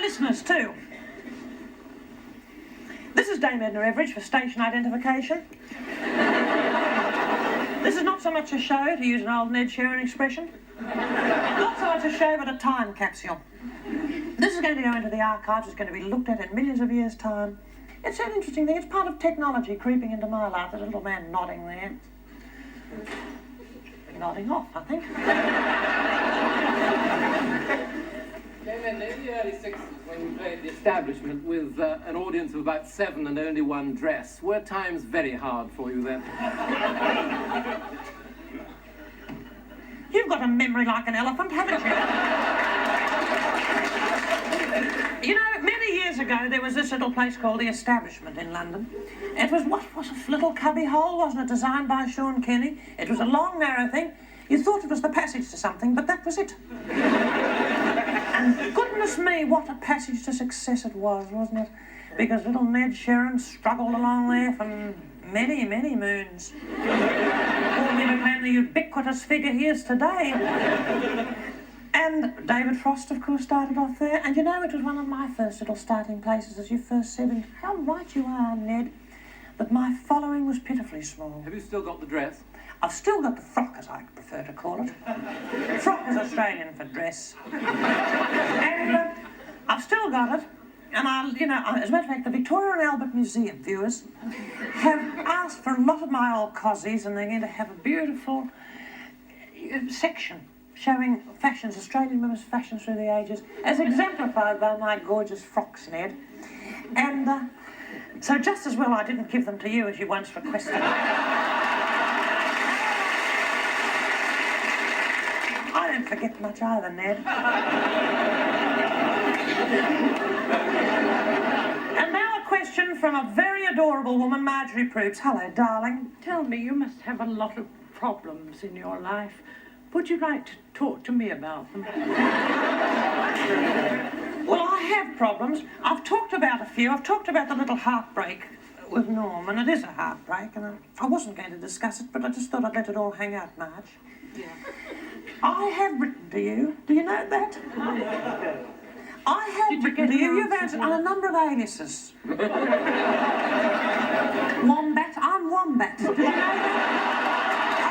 listeners too. This is Dame Edna Everidge for station identification. This is not so much a show, to use an old Ned Sheeran expression. Not so much a show, but a time capsule. This is going to go into the archives. It's going to be looked at in millions of years' time. It's an interesting thing. It's part of technology creeping into my life. There's a little man nodding there. Nodding off, I think. In the early 60s, when you played the establishment with an audience of about 7 and only one dress, were times very hard for you then? You've got a memory like an elephant, haven't you? You know, many years ago, there was this little place called the Establishment in London. It was, what was a little cubby hole, wasn't it, designed by Sean Kenny? It was a long, narrow thing. You thought it was the passage to something, but that was it. And goodness me, what a passage to success it was, wasn't it? Because little Ned Sheeran struggled along there for many, many moons. Before he became the ubiquitous figure he is today. And David Frost, of course, started off there. And you know, it was one of my first little starting places, as you first said, and how right you are, Ned, that my following was pitifully small. Have you still got the dress? I've still got the frock, as I prefer to call it. Frock is Australian for dress. And I've still got it. And as a matter of fact, the Victoria and Albert Museum viewers have asked for a lot of my old cozies, and they're going to have a beautiful section showing fashions, Australian women's fashions through the ages, as exemplified by my gorgeous frocks, Ned. And so just as well I didn't give them to you as you once requested. I don't forget much either, Ned. And now a question from a very adorable woman, Marjorie Proops. Hello, darling. Tell me, you must have a lot of problems in your life. Would you like to talk to me about them? Well, I have problems. I've talked about a few. I've talked about the little heartbreak with Norm, and it is a heartbreak, and I wasn't going to discuss it, but I just thought I'd let it all hang out, Marge. Yeah. I have written to you. Do you know that? I have written to you. You've answered on a number of aliases. Wombat. I'm Wombat. Did you know that? I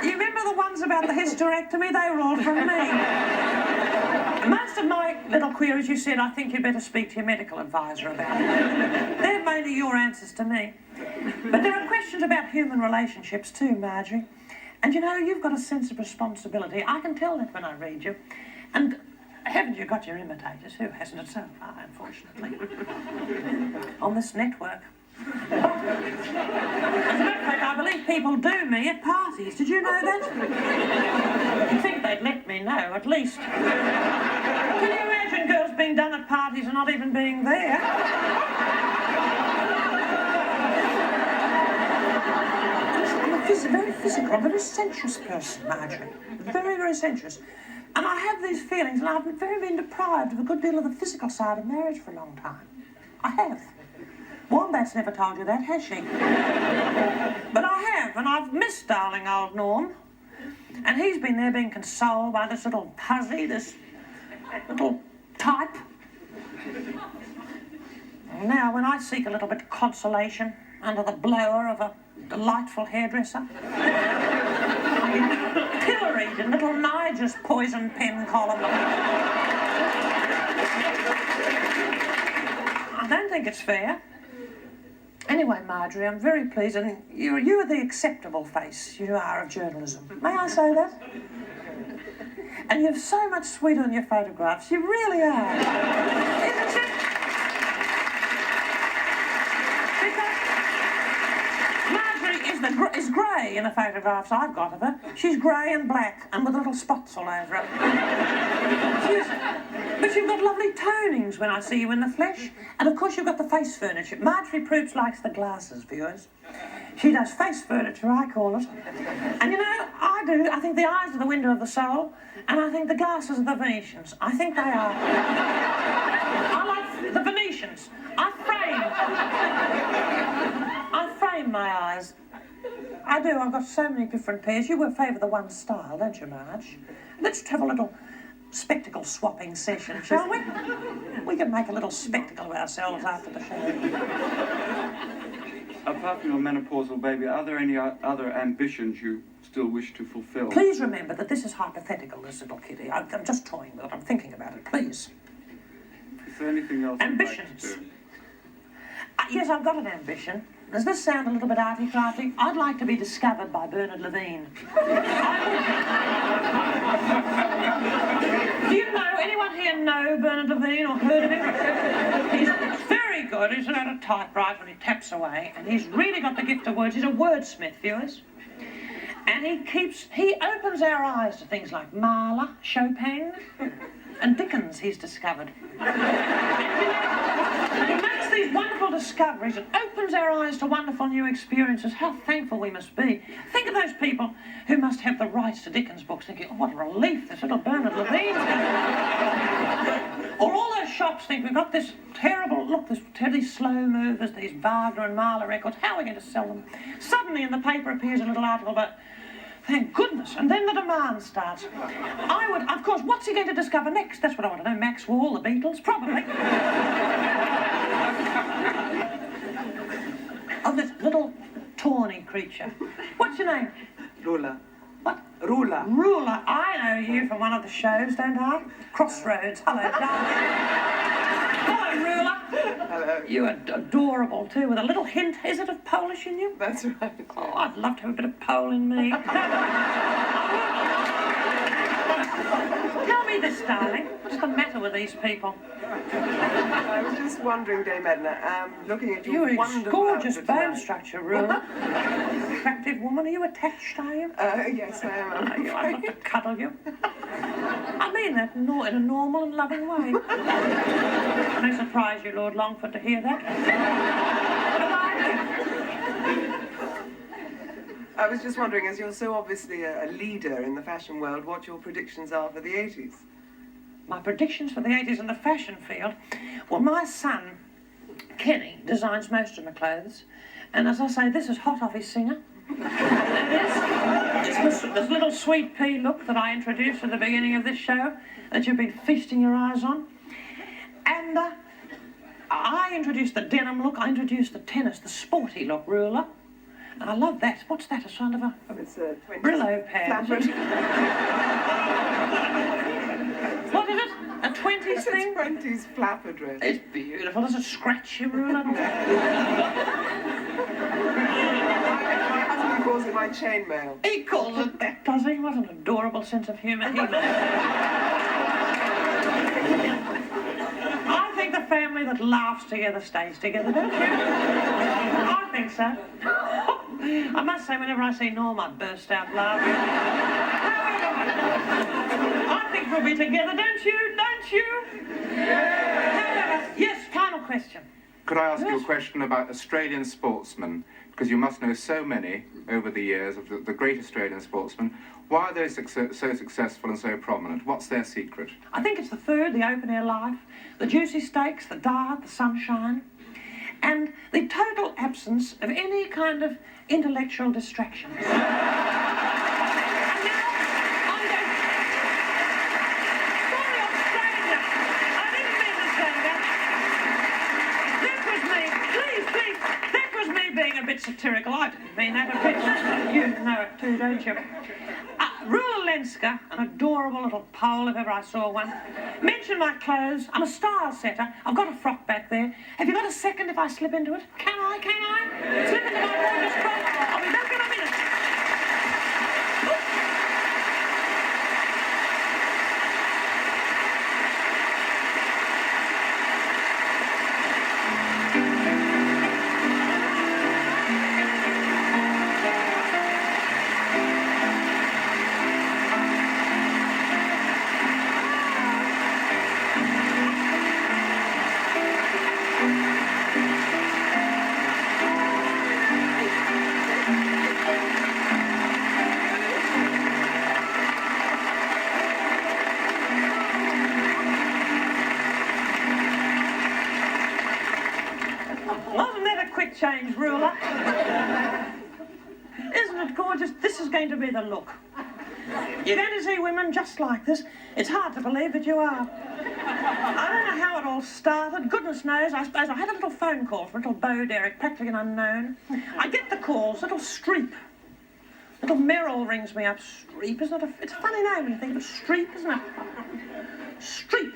am. You remember the ones about the hysterectomy? They were all from me. Most of my little queries, you said, I think you'd better speak to your medical advisor about it. They're mainly your answers to me. But there are questions about human relationships too, Marjorie. And you know, you've got a sense of responsibility. I can tell that when I read you. And haven't you got your imitators? Who hasn't it so far, unfortunately? On this network. As a matter of fact, I believe people do me at parties. Did you know that? You'd think they'd let me know, at least. Can you imagine girls being done at parties and not even being there? I'm a very physical, I'm a very sensuous person, Marjorie. Very, very sensuous. And I have these feelings, and I've been deprived of a good deal of the physical side of marriage for a long time. I have. Wombat's never told you that, has she? But I have, and I've missed darling old Norm. And he's been there being consoled by this little pussy, this little type. And now, when I seek a little bit of consolation under the blower of a delightful hairdresser, I'm pilloried in little Nigel's poison pen column. I don't think it's fair. Anyway, Marjorie, I'm very pleased, and you are the acceptable face you are of journalism. May I say that? And you're so much sweeter than your photographs. You really are. Isn't it? Because Marjorie is grey in the photographs I've got of her. She's grey and black, and with little spots all over her. But you've got lovely tonings when I see you in the flesh. And of course you've got the face furniture. Marjorie Proops likes the glasses, viewers. She does face furniture, I call it. And you know, I do. I think the eyes are the window of the soul, and I think the glasses are the Venetians. I think they are. I like the Venetians. I frame my eyes. I do. I've got so many different pairs. You will favour the one style, don't you, Marge? Let's have a little spectacle swapping session, shall we? We can make a little spectacle of ourselves after the show. Apart from your menopausal baby, are there any other ambitions you still wish to fulfil? Please remember that this is hypothetical, this little kitty. I'm just toying with it. I'm thinking about it. Please. Is there anything else Ambitions. you'd like to do? Yes, I've got an ambition. Does this sound a little bit arty-farty? I'd like to be discovered by Bernard Levine. Do you know, anyone here know Bernard Levine or heard of him? He's very good. He's at a typewriter and he taps away, and he's really got the gift of words. He's a wordsmith, viewers. And he opens our eyes to things like Mahler, Chopin, and Dickens, he's discovered. He makes these wonderful discoveries and opens our eyes to wonderful new experiences. How thankful we must be. Think of those people who must have the rights to Dickens books thinking, oh, what a relief, this little Bernard Levine's got. Or all those shops think, we've got this terrible, look, these slow movers, these Wagner and Mahler records, how are we going to sell them? Suddenly in the paper appears a little article about, thank goodness. And then the demand starts. Of course, what's he going to discover next? That's what I want to know. Max Wall, the Beatles? Probably. Oh, this little tawny creature. What's your name? Rula. What? Rula. Rula. I know you from one of the shows, don't I? Crossroads. Hello, darling. Hello, Rula. Hello. You're adorable, too, with a little hint, is it, of Polish in you? That's right. Oh, I'd love to have a bit of Pole in me. Tell me this, darling. What's the matter with these people? I was just wondering, Dame Edna, looking at your You're a wonderful gorgeous outfit bone tonight. structure, Rula. Attractive woman. Are you attached, are you? Yes, I am. I'd love to cuddle you. I mean that in a normal and loving way. It may surprise you, Lord Longford, to hear that. I was just wondering, as you're so obviously a leader in the fashion world, what your predictions are for the 80s. My predictions for the 80s in the fashion field? Well, my son, Kenny, designs most of my clothes. And as I say, this is hot off his singer. It's this little sweet pea look that I introduced at the beginning of this show that you've been feasting your eyes on. And I introduced the denim look. I introduced the tennis, the sporty look, Ruler. And I love that. What's that? A sort of a It's a 20s Brillo pad. flat dress. What is it? A 20s It's a thing? 20s flapper dress. It's beautiful. Does it scratch you, Ruler? My husband calls it my chainmail. He calls it that, does he? What an adorable sense of humour he must. I think the family that laughs together stays together, don't you? I think so. I must say, whenever I see Norm, I burst out laughing. I think we'll be together, don't you? Don't you? Yeah. Yes, final question. Could I ask you Yes. a question about Australian sportsmen? Because you must know so many over the years of the great Australian sportsmen. Why are they so successful and so prominent? What's their secret? I think it's the food, the open-air life, the juicy steaks, the diet, the sunshine, and the total absence of any kind of intellectual distractions. And now, I'm going... Sorry, Australia. I didn't mean to say that. That was me. Please. That was me being a bit satirical. I didn't mean that a bit. You know it too, don't you? Rula Lenska, an adorable little Pole if ever I saw one. Mention my clothes. I'm a style setter. I've got a frock back there. Have you got a second if I slip into it? Can I? Slip into my gorgeous frock. I'll be back in a minute. Wasn't that a quick change, Ruler? Isn't it it gorgeous? This is going to be the look. You're going to see women just like this. It's hard to believe that you are. I don't know how it all started. Goodness knows, I suppose I had a little phone call from little Bo Derek, practically an unknown. I get the calls, little Streep. Little Merrill rings me up. Streep, isn't it? It's a funny name when you think of it. Streep, isn't it? Streep.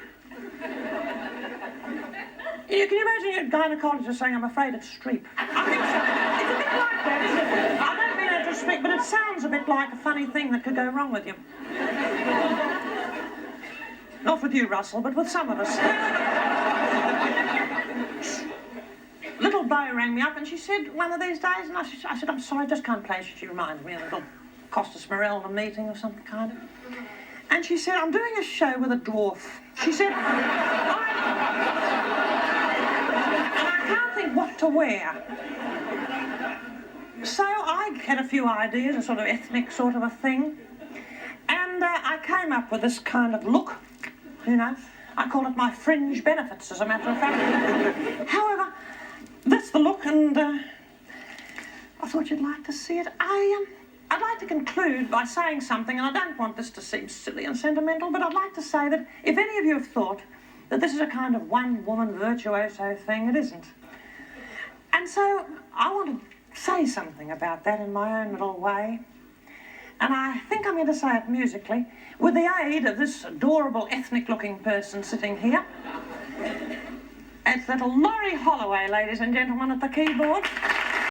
Can you imagine your gynecologist saying, I'm afraid it's Streep? I think so. It's a bit like that, isn't it? I don't mean that to speak, but it sounds a bit like a funny thing that could go wrong with you. Not with you, Russell, but with some of us. Little Bo rang me up and she said, one of these days, and I said, I'm sorry, I just can't place you. She reminded me of a little Costas Morel meeting of some kind. And she said, I'm doing a show with a dwarf. She said, and I can't think what to wear. So I had a few ideas, a sort of ethnic sort of a thing. And I came up with this kind of look, you know. I call it my fringe benefits, as a matter of fact. However, that's the look, and I thought you'd like to see it. I'd like to conclude by saying something, and I don't want this to seem silly and sentimental, but I'd like to say that if any of you have thought that this is a kind of one-woman virtuoso thing, it isn't. And so I want to say something about that in my own little way. And I think I'm going to say it musically, with the aid of this adorable ethnic-looking person sitting here. It's little Laurie Holloway, ladies and gentlemen, at the keyboard.